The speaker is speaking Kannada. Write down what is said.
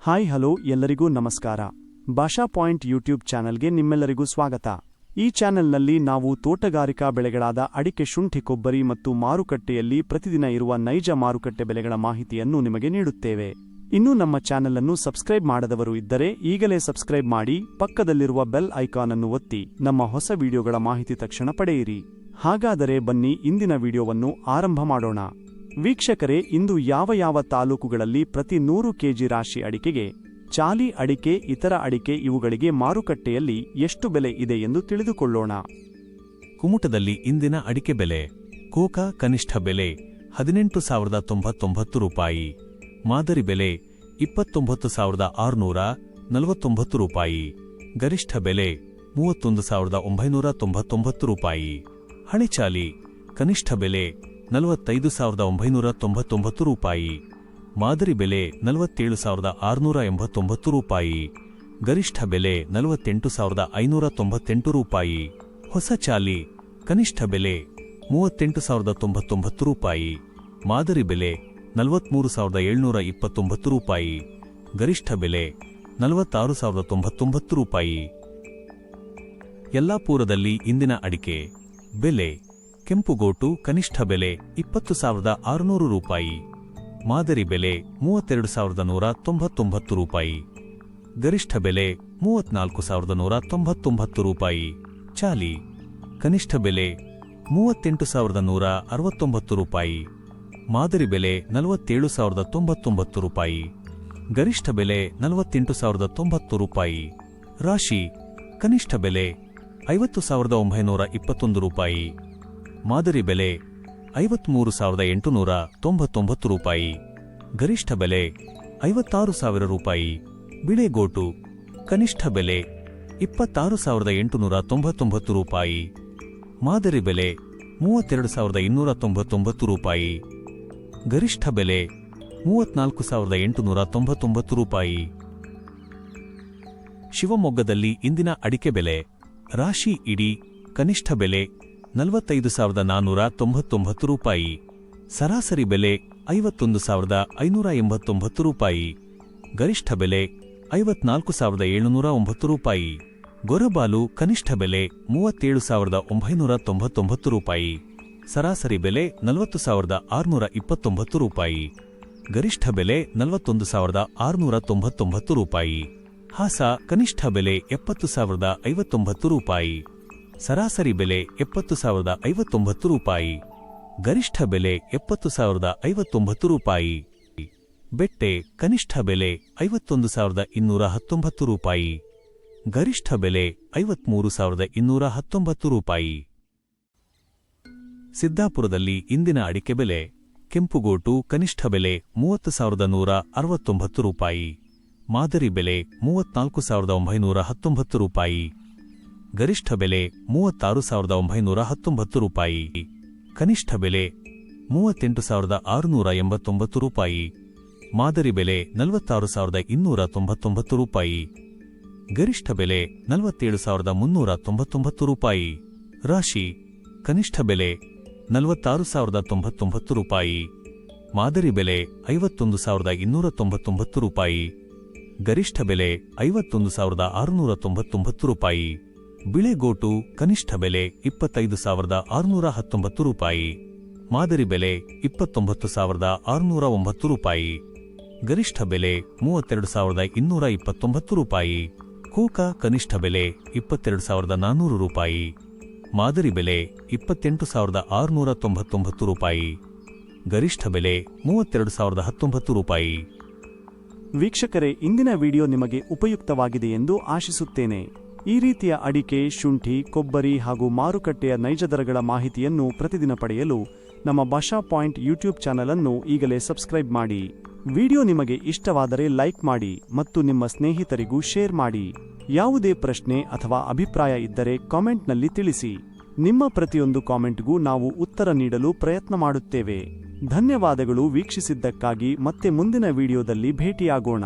ಹಾಯ್ ಹಲೋ ಎಲ್ಲರಿಗೂ ನಮಸ್ಕಾರ. ಭಾಷಾ ಪಾಯಿಂಟ್ ಯೂಟ್ಯೂಬ್ ಚಾನೆಲ್ಗೆ ನಿಮ್ಮೆಲ್ಲರಿಗೂ ಸ್ವಾಗತ. ಈ ಚಾನೆಲ್ನಲ್ಲಿ ನಾವು ತೋಟಗಾರಿಕಾ ಬೆಳೆಗಳಾದ ಅಡಿಕೆ, ಶುಂಠಿ, ಕೊಬ್ಬರಿ ಮತ್ತು ಮಾರುಕಟ್ಟೆಯಲ್ಲಿ ಪ್ರತಿದಿನ ಇರುವ ನೈಜ ಮಾರುಕಟ್ಟೆ ಬೆಲೆಗಳ ಮಾಹಿತಿಯನ್ನು ನಿಮಗೆ ನೀಡುತ್ತೇವೆ. ಇನ್ನೂ ನಮ್ಮ ಚಾನೆಲ್ ಅನ್ನು ಸಬ್ಸ್ಕ್ರೈಬ್ ಮಾಡದವರು ಇದ್ದರೆ ಈಗಲೇ ಸಬ್ಸ್ಕ್ರೈಬ್ ಮಾಡಿ, ಪಕ್ಕದಲ್ಲಿರುವ ಬೆಲ್ ಐಕಾನ್ ಅನ್ನು ಒತ್ತಿ ನಮ್ಮ ಹೊಸ ವಿಡಿಯೋಗಳ ಮಾಹಿತಿ ತಕ್ಷಣ ಪಡೆಯಿರಿ. ಹಾಗಾದರೆ ಬನ್ನಿ ಇಂದಿನ ವಿಡಿಯೋವನ್ನು ಆರಂಭ ಮಾಡೋಣ. ವೀಕ್ಷಕರೇ, ಇಂದು ಯಾವ ತಾಲೂಕುಗಳಲ್ಲಿ ಪ್ರತಿ 100 ಕೆಜಿ ರಾಶಿ ಅಡಿಕೆಗೆ, ಚಾಲಿ ಅಡಿಕೆ, ಇತರ ಅಡಿಕೆ ಇವುಗಳಿಗೆ ಮಾರುಕಟ್ಟೆಯಲ್ಲಿ ಎಷ್ಟು ಬೆಲೆ ಇದೆ ಎಂದು ತಿಳಿದುಕೊಳ್ಳೋಣ. ಕುಮುಟದಲ್ಲಿ ಇಂದಿನ ಅಡಿಕೆ ಬೆಲೆ: ಕೋಕಾ ಕನಿಷ್ಠ ಬೆಲೆ 18,099 ರೂಪಾಯಿ, ಮಾದರಿ ಬೆಲೆ 29,649 ರೂಪಾಯಿ, ಗರಿಷ್ಠ ಬೆಲೆ 31,999 ರೂಪಾಯಿ. ಹಳೆಚಾಲಿ ಕನಿಷ್ಠ ಬೆಲೆ 45,999 ರೂಪಾಯಿ, ಮಾದರಿ ಬೆಲೆ 47,689 ರೂಪಾಯಿ, ಗರಿಷ್ಠ ಬೆಲೆ 48,598 ರೂಪಾಯಿ. ಹೊಸ ಚಾಲಿ ಕನಿಷ್ಠ ಬೆಲೆ 38,099 ರೂಪಾಯಿ, ಮಾದರಿ ಬೆಲೆ 43,729 ರೂಪಾಯಿ, ಗರಿಷ್ಠ ಬೆಲೆ 46,099 ರೂಪಾಯಿ. ಯಲ್ಲಾಪುರದಲ್ಲಿ ಇಂದಿನ ಅಡಿಕೆ ಬೆಲೆ: ಕೆಂಪುಗೋಟು ಕನಿಷ್ಠ ಬೆಲೆ 20,600 ರೂಪಾಯಿ, ಮಾದರಿ ಬೆಲೆ 32,199 ರೂಪಾಯಿ, ಗರಿಷ್ಠ ಬೆಲೆ 34,199 ರೂಪಾಯಿ. ಚಾಲಿ ಕನಿಷ್ಠ ಬೆಲೆ 38,169 ರೂಪಾಯಿ, ಮಾದರಿ ಬೆಲೆ 47,099 ರೂಪಾಯಿ, ಗರಿಷ್ಠ ಬೆಲೆ 48,090 ರೂಪಾಯಿ. ರಾಶಿ ಕನಿಷ್ಠ ಬೆಲೆ 50,921 ರೂಪಾಯಿ, ಮಾದರಿ ಬೆಲೆ 53,899 ರೂಪಾಯಿ, ಗರಿಷ್ಠ ಬೆಲೆ 56,000 ರೂಪಾಯಿ. ಬಿಳೆಗೋಟು ಕನಿಷ್ಠ ಬೆಲೆ 26,899 ರೂಪಾಯಿ, ಮಾದರಿ ಬೆಲೆ 32,299 ರೂಪಾಯಿ, ಗರಿಷ್ಠ ಬೆಲೆ 34,899 ರೂಪಾಯಿ. ಶಿವಮೊಗ್ಗದಲ್ಲಿ ಇಂದಿನ ಅಡಿಕೆ ಬೆಲೆ: ರಾಶಿ ಇಡಿ ಕನಿಷ್ಠ ಬೆಲೆ 45,499 ರೂಪಾಯಿ, ಸರಾಸರಿ ಬೆಲೆ 51,589 ರೂಪಾಯಿ, ಗರಿಷ್ಠ ಬೆಲೆ 54,709 ರೂಪಾಯಿ. ಗೊರಬಾಲು ಕನಿಷ್ಠ ಬೆಲೆ 37,999 ರೂಪಾಯಿ, ಸರಾಸರಿ ಬೆಲೆ 40,629 ರೂಪಾಯಿ, ಗರಿಷ್ಠ ಬೆಲೆ 41,699 ರೂಪಾಯಿ. ಹಾಸ ಕನಿಷ್ಠ ಬೆಲೆ 70,059 ರೂಪಾಯಿ, ಸರಾಸರಿ ಬೆಲೆ 70,059 ರೂಪಾಯಿ, ಗರಿಷ್ಠ ಬೆಲೆ 70,059 ರೂಪಾಯಿ. ಬೆಟ್ಟೆ ಕನಿಷ್ಠ ಬೆಲೆ 51,219 ರೂಪಾಯಿ, ಗರಿಷ್ಠ ಬೆಲೆ 53,219 ರೂಪಾಯಿ. ಸಿದ್ದಾಪುರದಲ್ಲಿ ಇಂದಿನ ಅಡಿಕೆ ಬೆಲೆ: ಕೆಂಪುಗೋಟು ಕನಿಷ್ಠ ಬೆಲೆ 30,169 ರೂಪಾಯಿ, ಮಾದರಿ ಬೆಲೆ 34,919 ರೂಪಾಯಿ, ಗರಿಷ್ಠ ಬೆಲೆ 36,919 ರೂಪಾಯಿ, ಕನಿಷ್ಠ ಬೆಲೆ 38,689 ರೂಪಾಯಿ, ಮಾದರಿ ಬೆಲೆ 46,299 ರೂಪಾಯಿ, ಗರಿಷ್ಠ ಬೆಲೆ 47,399 ರೂಪಾಯಿ. ರಾಶಿ ಕನಿಷ್ಠ ಬೆಲೆ 46,099 ರೂಪಾಯಿ, ಮಾದರಿ ಬೆಲೆ 51,299 ರೂಪಾಯಿ, ಗರಿಷ್ಠ ಬೆಲೆ 51,699 ರೂಪಾಯಿ. ಬಿಳೆಗೋಟು ಕನಿಷ್ಠ ಬೆಲೆ 25,619 ರೂಪಾಯಿ, ಮಾದರಿ ಬೆಲೆ 29,609 ರೂಪಾಯಿ, ಗರಿಷ್ಠ ಬೆಲೆ 32,229 ರೂಪಾಯಿ. ಕೋಕಾ ಕನಿಷ್ಠ ಬೆಲೆ 22,400 ರೂಪಾಯಿ, ಮಾದರಿ ಬೆಲೆ 28,699 ರೂಪಾಯಿ, ಗರಿಷ್ಠ ಬೆಲೆ 32,019 ರೂಪಾಯಿ. ವೀಕ್ಷಕರೇ, ಇಂದಿನ ವಿಡಿಯೋ ನಿಮಗೆ ಉಪಯುಕ್ತವಾಗಿದೆ ಎಂದು ಆಶಿಸುತ್ತೇನೆ. ಈ ರೀತಿಯ ಅಡಿಕೆ, ಶುಂಠಿ, ಕೊಬ್ಬರಿ ಹಾಗೂ ಮಾರುಕಟ್ಟೆಯ ನೈಜ ದರಗಳ ಮಾಹಿತಿಯನ್ನು ಪ್ರತಿದಿನ ಪಡೆಯಲು ನಮ್ಮ ಭಾಷಾ ಪಾಯಿಂಟ್ ಯೂಟ್ಯೂಬ್ ಚಾನೆಲ್ ಅನ್ನು ಈಗಲೇ ಸಬ್ಸ್ಕ್ರೈಬ್ ಮಾಡಿ. ವಿಡಿಯೋ ನಿಮಗೆ ಇಷ್ಟವಾದರೆ ಲೈಕ್ ಮಾಡಿ ಮತ್ತು ನಿಮ್ಮ ಸ್ನೇಹಿತರಿಗೂ ಶೇರ್ ಮಾಡಿ. ಯಾವುದೇ ಪ್ರಶ್ನೆ ಅಥವಾ ಅಭಿಪ್ರಾಯ ಇದ್ದರೆ ಕಾಮೆಂಟ್ನಲ್ಲಿ ತಿಳಿಸಿ. ನಿಮ್ಮ ಪ್ರತಿಯೊಂದು ಕಾಮೆಂಟ್ಗೂ ನಾವು ಉತ್ತರ ನೀಡಲು ಪ್ರಯತ್ನ ಮಾಡುತ್ತೇವೆ. ಧನ್ಯವಾದಗಳು ವೀಕ್ಷಿಸಿದ್ದಕ್ಕಾಗಿ. ಮತ್ತೆ ಮುಂದಿನ ವಿಡಿಯೋದಲ್ಲಿ ಭೇಟಿಯಾಗೋಣ.